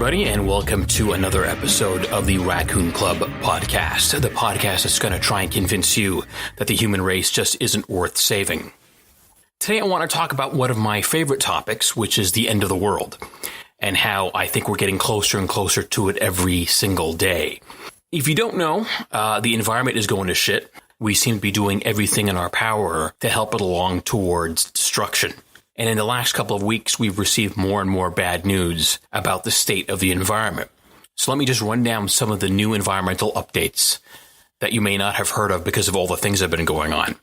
everybody, and welcome to another episode of the Raccoon Club podcast, the podcast that's going to try and convince you that the human race just isn't worth saving. Today I want to talk about one of my favorite topics, which is the end of the world, and how I think we're getting closer and closer to it every single day. If you don't know, the environment is going to shit. We seem to be doing everything in our power to help it along towards destruction. And in the last couple of weeks, we've received more and more bad news about the state of the environment. So let me just run down some of the new environmental updates that you may not have heard of because of all the things that have been going on.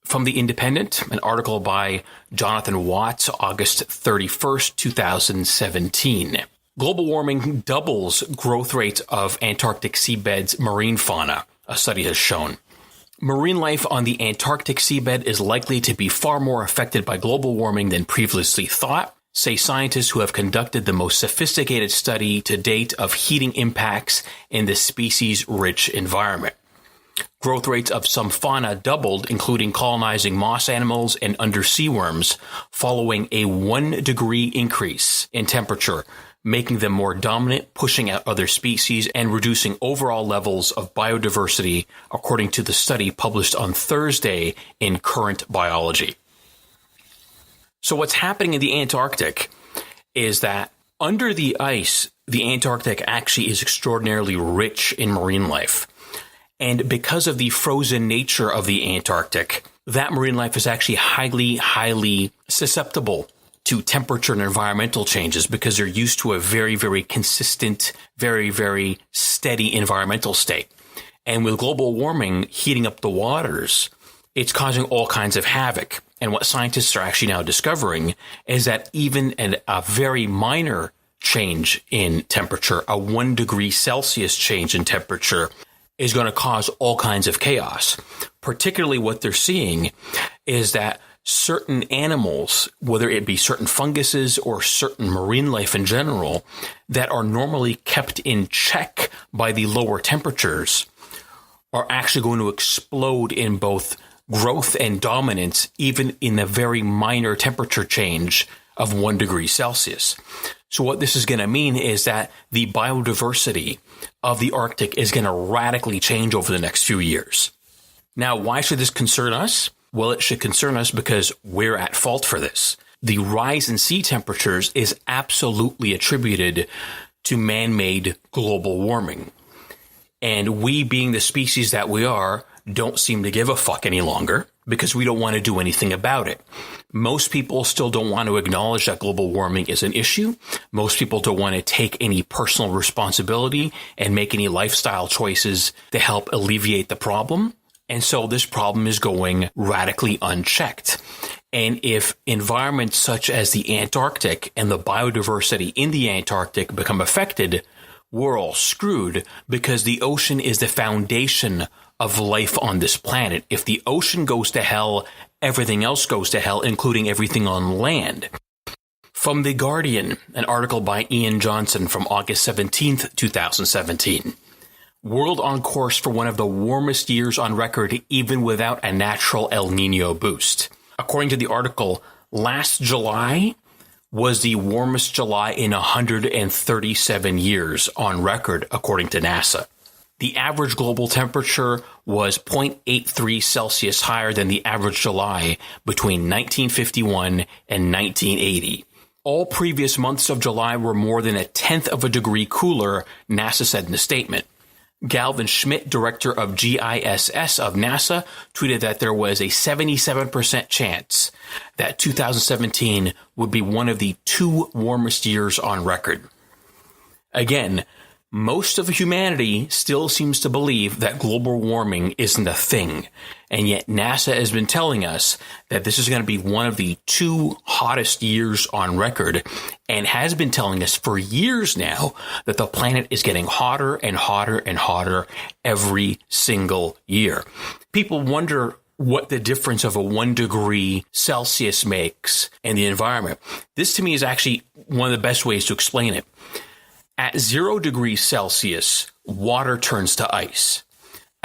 From The Independent, an article by Jonathan Watts, August 31st, 2017. Global warming doubles growth rates of Antarctic seabed's marine fauna, a study has shown. Marine life on the Antarctic seabed is likely to be far more affected by global warming than previously thought, say scientists who have conducted the most sophisticated study to date of heating impacts in the species-rich environment. Growth rates of some fauna doubled, including colonizing moss animals and undersea worms, following a 1-degree increase in temperature, making them more dominant, pushing out other species, and reducing overall levels of biodiversity, according to the study published on Thursday in Current Biology. So what's happening in the Antarctic is that under the ice, the Antarctic actually is extraordinarily rich in marine life. And because of the frozen nature of the Antarctic, that marine life is actually highly susceptible to temperature and environmental changes because they're used to a very, very consistent, very, very steady environmental state. And with global warming heating up the waters, it's causing all kinds of havoc. And what scientists are actually now discovering is that even a very minor change in temperature, a 1 degree Celsius change in temperature, is going to cause all kinds of chaos. Particularly what they're seeing is that certain animals, whether it be certain funguses or certain marine life in general, that are normally kept in check by the lower temperatures, are actually going to explode in both growth and dominance, even in a very minor temperature change of 1 degree Celsius. So what this is going to mean is that the biodiversity of the Arctic is going to radically change over the next few years. Now, why should this concern us? Well, it should concern us because we're at fault for this. The rise in sea temperatures is absolutely attributed to man-made global warming. And we, being the species that we are, don't seem to give a fuck any longer because we don't want to do anything about it. Most people still don't want to acknowledge that global warming is an issue. Most people don't want to take any personal responsibility and make any lifestyle choices to help alleviate the problem. And so this problem is going radically unchecked. And if environments such as the Antarctic and the biodiversity in the Antarctic become affected, we're all screwed because the ocean is the foundation of life on this planet. If the ocean goes to hell, everything else goes to hell, including everything on land. From The Guardian, an article by Ian Johnson from August 17th, 2017. World on course for one of the warmest years on record, even without a natural El Nino boost. According to the article, last July was the warmest July in 137 years on record, according to NASA. The average global temperature was 0.83 Celsius higher than the average July between 1951 and 1980. All previous months of July were more than 1/10 of a degree cooler, NASA said in a statement. Galvin Schmidt, director of GISS of NASA, tweeted that there was a 77% chance that 2017 would be one of the 2 warmest years on record. Again, most of humanity still seems to believe that global warming isn't a thing, and yet NASA has been telling us that this is going to be one of the 2 hottest years on record, and has been telling us for years now that the planet is getting hotter and hotter and hotter every single year. People wonder what the difference of a 1 degree Celsius makes in the environment. This to me is actually one of the best ways to explain it. At 0 degrees Celsius, water turns to ice.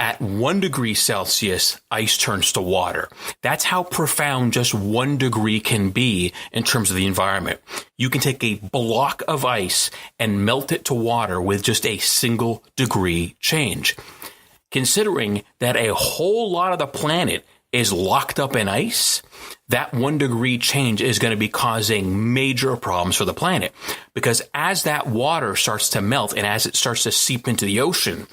at 1 degree Celsius, ice turns to water. That's how profound just 1 degree can be in terms of the environment. You can take a block of ice and melt it to water with just a single degree change. Considering that a whole lot of the planet is locked up in ice, that 1 degree change is going to be causing major problems for the planet. Because as that water starts to melt and as it starts to seep into the ocean,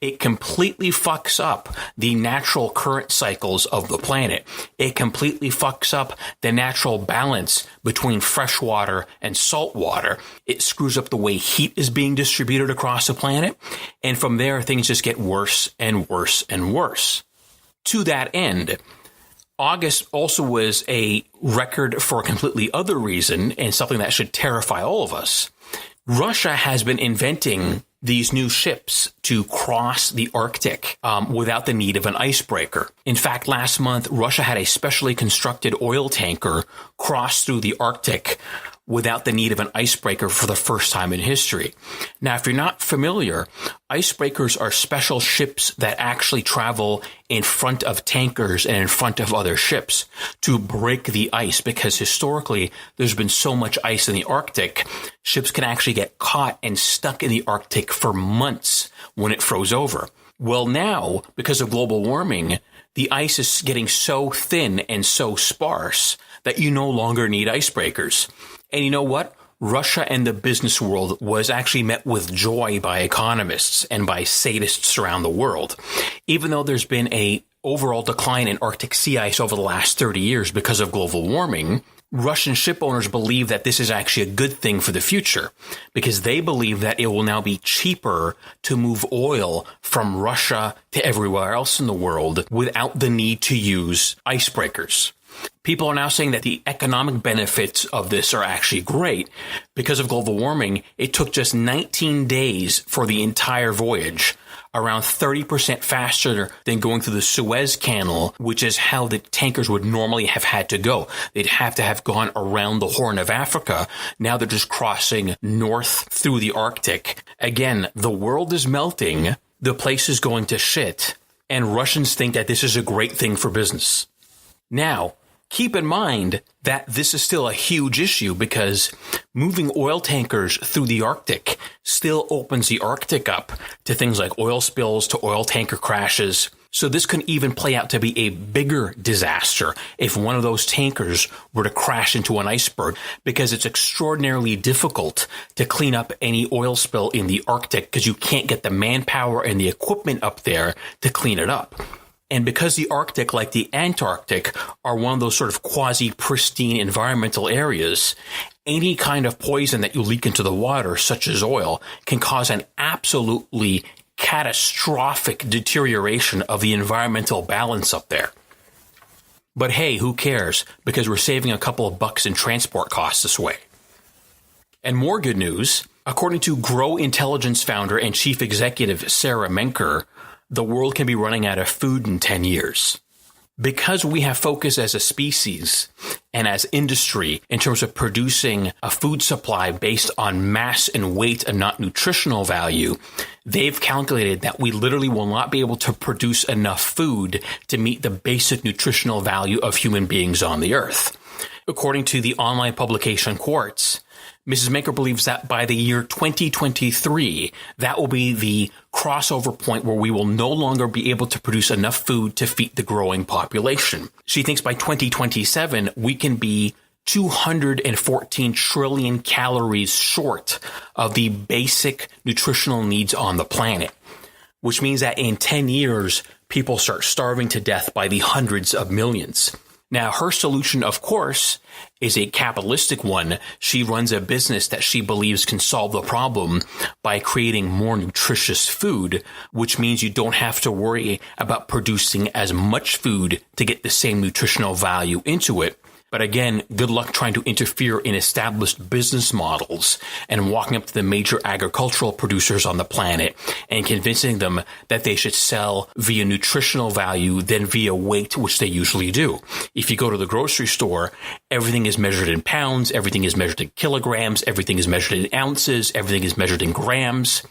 it completely fucks up the natural current cycles of the planet. It completely fucks up the natural balance between fresh water and salt water. It screws up the way heat is being distributed across the planet. And from there, things just get worse and worse and worse. To that end, August also was a record for a completely other reason and something that should terrify all of us. Russia has been inventing these new ships to cross the Arctic without the need of an icebreaker. In fact, last month, Russia had a specially constructed oil tanker cross through the Arctic without the need of an icebreaker for the first time in history. Now, if you're not familiar, icebreakers are special ships that actually travel in front of tankers and in front of other ships to break the ice, because historically there's been so much ice in the Arctic, ships can actually get caught and stuck in the Arctic for months when it froze over. Well, now, because of global warming, the ice is getting so thin and so sparse that you no longer need icebreakers. And you know what? Russia and the business world was actually met with joy by economists and by sadists around the world. Even though there's been a overall decline in Arctic sea ice over the last 30 years because of global warming, Russian ship owners believe that this is actually a good thing for the future, because they believe that it will now be cheaper to move oil from Russia to everywhere else in the world without the need to use icebreakers. People are now saying that the economic benefits of this are actually great. Because of global warming, it took just 19 days for the entire voyage, around 30% faster than going through the Suez Canal, which is how the tankers would normally have had to go. They'd have to have gone around the Horn of Africa. Now they're just crossing north through the Arctic. Again, the world is melting, the place is going to shit, and Russians think that this is a great thing for business. Now, keep in mind that this is still a huge issue, because moving oil tankers through the Arctic still opens the Arctic up to things like oil spills, to oil tanker crashes. So this can even play out to be a bigger disaster if one of those tankers were to crash into an iceberg, because it's extraordinarily difficult to clean up any oil spill in the Arctic because you can't get the manpower and the equipment up there to clean it up. And because the Arctic, like the Antarctic, are one of those sort of quasi-pristine environmental areas, any kind of poison that you leak into the water, such as oil, can cause an absolutely catastrophic deterioration of the environmental balance up there. But hey, who cares? Because we're saving a couple of bucks in transport costs this way. And more good news, according to Grow Intelligence founder and chief executive Sarah Menker, the world can be running out of food in 10 years. Because we have focused as a species and as industry in terms of producing a food supply based on mass and weight and not nutritional value, they've calculated that we literally will not be able to produce enough food to meet the basic nutritional value of human beings on the earth. According to the online publication Quartz, Mrs. Menker believes that by the year 2023, that will be the crossover point where we will no longer be able to produce enough food to feed the growing population. She thinks by 2027, we can be 214 trillion calories short of the basic nutritional needs on the planet, which means that in 10 years, people start starving to death by the hundreds of millions. Now, her solution, of course, is a capitalistic one. She runs a business that she believes can solve the problem by creating more nutritious food, which means you don't have to worry about producing as much food to get the same nutritional value into it. But again, good luck trying to interfere in established business models and walking up to the major agricultural producers on the planet and convincing them that they should sell via nutritional value than via weight, which they usually do. If you go to the grocery store, everything is measured in pounds, everything is measured in kilograms, everything is measured in ounces, everything is measured in grams.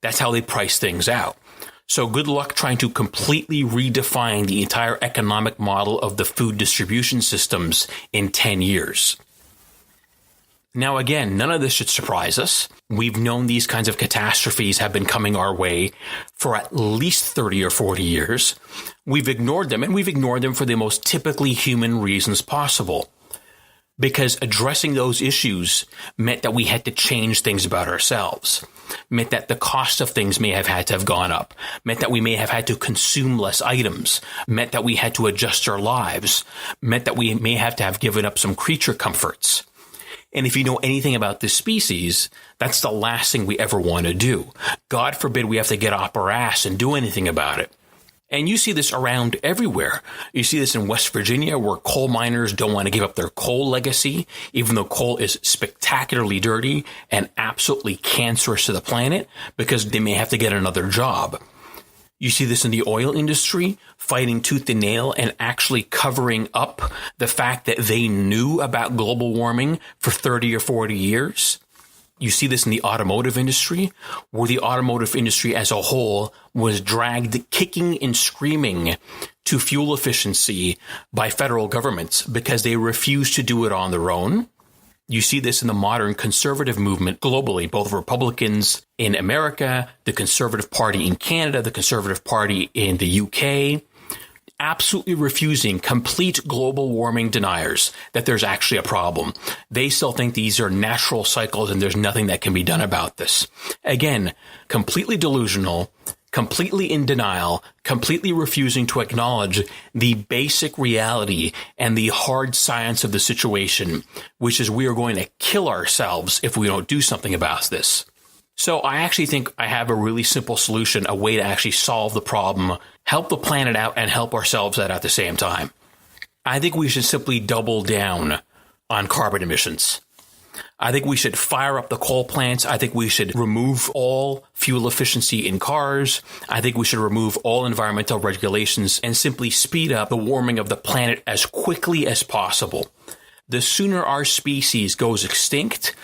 That's how they price things out. So good luck trying to completely redefine the entire economic model of the food distribution systems in 10 years. Now, again, none of this should surprise us. We've known these kinds of catastrophes have been coming our way for at least 30 or 40 years. We've ignored them, and we've ignored them for the most typically human reasons possible. Because addressing those issues meant that we had to change things about ourselves, meant that the cost of things may have had to have gone up, meant that we may have had to consume less items, meant that we had to adjust our lives, meant that we may have to have given up some creature comforts. And if you know anything about this species, that's the last thing we ever want to do. God forbid we have to get off our ass and do anything about it. And you see this around everywhere. You see this in West Virginia, where coal miners don't want to give up their coal legacy, even though coal is spectacularly dirty and absolutely cancerous to the planet, because they may have to get another job. You see this in the oil industry, fighting tooth and nail and actually covering up the fact that they knew about global warming for 30 or 40 years. You see this in the automotive industry, where the automotive industry as a whole was dragged kicking and screaming to fuel efficiency by federal governments because they refused to do it on their own. You see this in the modern conservative movement globally, both Republicans in America, the Conservative Party in Canada, the Conservative Party in the UK, absolutely refusing, complete global warming deniers that there's actually a problem. They still think these are natural cycles and there's nothing that can be done about this. Again, completely delusional, completely in denial, completely refusing to acknowledge the basic reality and the hard science of the situation, which is we are going to kill ourselves if we don't do something about this. So I actually think I have a really simple solution, a way to actually solve the problem, help the planet out, and help ourselves out at the same time. I think we should simply double down on carbon emissions. I think we should fire up the coal plants. I think we should remove all fuel efficiency in cars. I think we should remove all environmental regulations and simply speed up the warming of the planet as quickly as possible. The sooner our species goes extinct,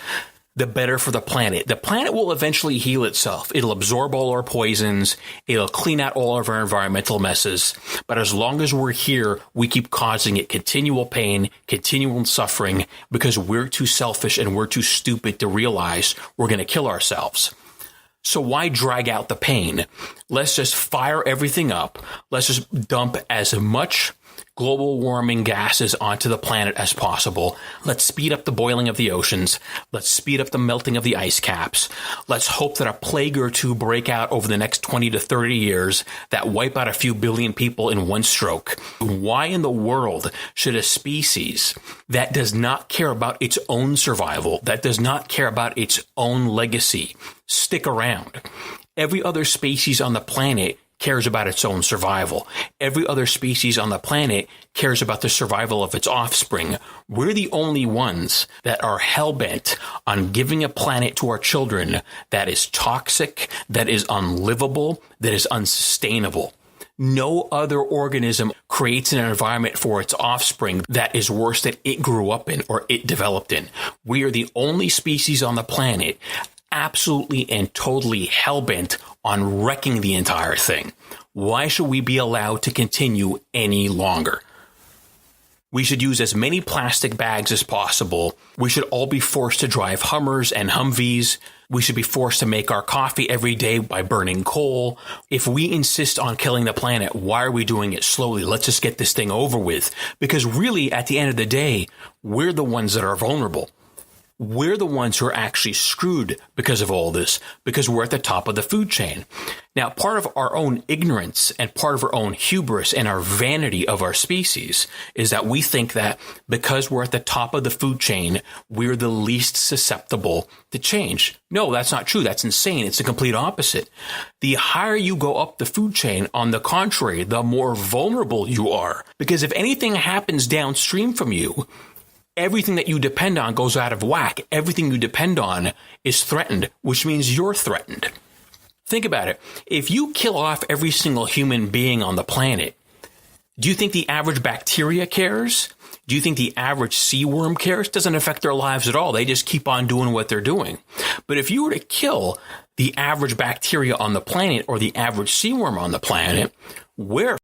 the better for the planet. The planet will eventually heal itself. It'll absorb all our poisons. It'll clean out all of our environmental messes. But as long as we're here, we keep causing it continual pain, continual suffering, because we're too selfish and we're too stupid to realize we're going to kill ourselves. So why drag out the pain? Let's just fire everything up. Let's just dump as much global warming gases onto the planet as possible. Let's speed up the boiling of the oceans. Let's speed up the melting of the ice caps. Let's hope that a plague or two break out over the next 20 to 30 years that wipe out a few billion people in one stroke. Why in the world should a species that does not care about its own survival, that does not care about its own legacy, stick around? Every other species on the planet cares about its own survival. Every other species on the planet cares about the survival of its offspring. We're the only ones that are hell-bent on giving a planet to our children that is toxic, that is unlivable, that is unsustainable. No other organism creates an environment for its offspring that is worse than it grew up in or it developed in. We are the only species on the planet absolutely and totally hell-bent on wrecking the entire thing. Why should we be allowed to continue any longer? We should use as many plastic bags as possible. We should all be forced to drive Hummers and Humvees. We should be forced to make our coffee every day by burning coal. If we insist on killing the planet, why are we doing it slowly? Let's just get this thing over with. Because really, at the end of the day, we're the ones that are vulnerable. We're the ones who are actually screwed because of all this, because we're at the top of the food chain. Now, part of our own ignorance and part of our own hubris and our vanity of our species is that we think that because we're at the top of the food chain, we're the least susceptible to change. No, that's not true. That's insane. It's the complete opposite. The higher you go up the food chain, on the contrary, the more vulnerable you are. Because if anything happens downstream from you, everything that you depend on goes out of whack. Everything you depend on is threatened, which means you're threatened. Think about it. If you kill off every single human being on the planet, do you think the average bacteria cares? Do you think the average sea worm cares? Doesn't affect their lives at all. They just keep on doing what they're doing. But if you were to kill the average bacteria on the planet or the average sea worm on the planet, we're